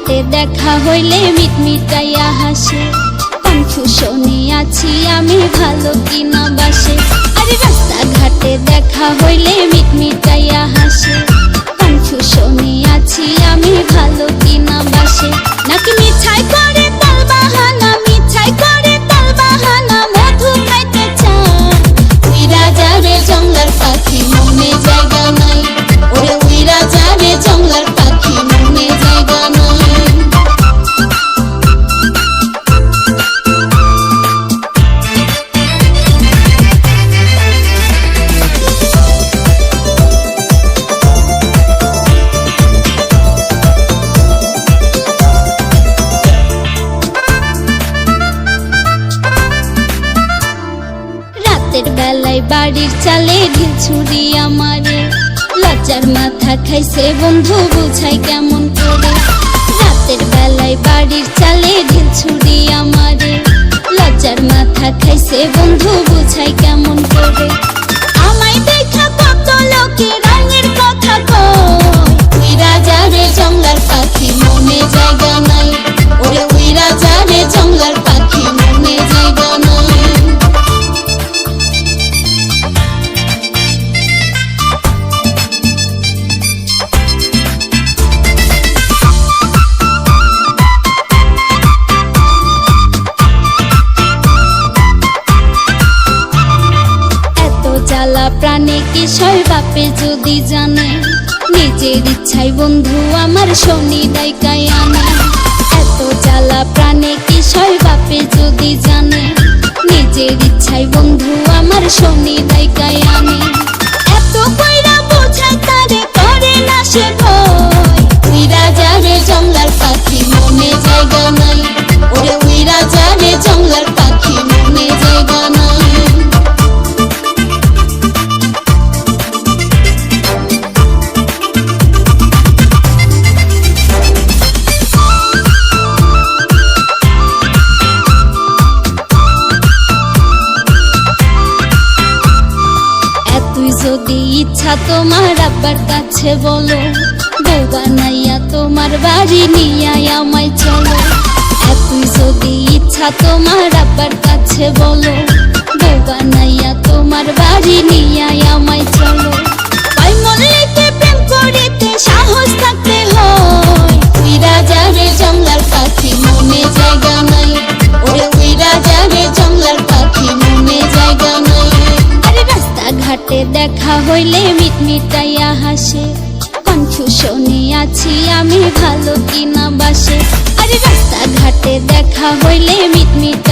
ঘাটে দেখা হইলে মিটমিটাইয়া হাসে, কনফিউশনে আছি আমি ভালো কিনা বাসে। আরে রাস্তা ঘাটে দেখা হইলে মিটমিটাইয়া হাসে, কনফিউশনে আছি আমি ভালো কিনা বাসে। নাকি মিঠাই করে তাল বাহানা, মিঠাই করে তাল বাহানা, মধু খাইতে চায়। উইরা যাবে জঙ্গলার পাখি মনে জায়গা নাই, ওরে উইরা যাবে জঙ্গলার পাখি মনে জায়গা নাই। রাতের বেলায় বাড়ির চালে ঢিল ছুরি আমারে, লজ্জার মাথা খাইছে বন্ধু বুঝাই কেমন করে। রাতের বেলায় বাড়ির চালে ঢিল ছুরি আমারে, লজ্জার মাথা খাইছে বন্ধু বুঝাই কেমন করে। আমায় দেখা কত লোকে রঙের কথা কয়, উইরা যাবে জঙ্গলার পাখি মনে জায়গা নাই, ওরে উইরা যাবে জঙ্গলার পাখি মনে জায়গা নাই। জ্বালা প্রাণে কিশোর বাপে যদি জানে, নিজের ইচ্ছায় বন্ধু আমার শনি ডাইকাই আনে। এত জ্বালা প্রাণে কিশোর বাপে যদি জানে, নিজের ইচ্ছায় বন্ধু আমার শনি ডাইকাই আনে। এত কইরা বোঝাই তারে করে না সে ভয়, উইরা যাবে জঙ্গলার পাখি মনে জায়গা নাই, ওরে উইরা যাবে জঙ্গলার পাখি মনে জায়গা নাই। যদি ইচ্ছা তোমার আব্বার কাছে বলো, বউ বানাইয়া তোমার বাড়ি নিয়ে আমায় চলো। এতই যদি ইচ্ছা তোমার আব্বার কাছে বলো, বউ বানাইয়া তোমার বাড়ি নিয়ে আমায় চলো। তাই মনলেতে প্রেম করিতে সাহস থাকতে হয়, উইরা যাবে জঙ্গলার পাখি মনে জায়গা নাই, ওরে উইরা যাবে জঙ্গলার পাখি মনে জায়গা নাই। ঘাটে দেখা হইলে মিটমিটাইয়া হাসে, কনফিউশনে আছি আমি ভালো কিনা বাসে। আরে রাস্তা ঘাটে দেখা হইলে মিটমিট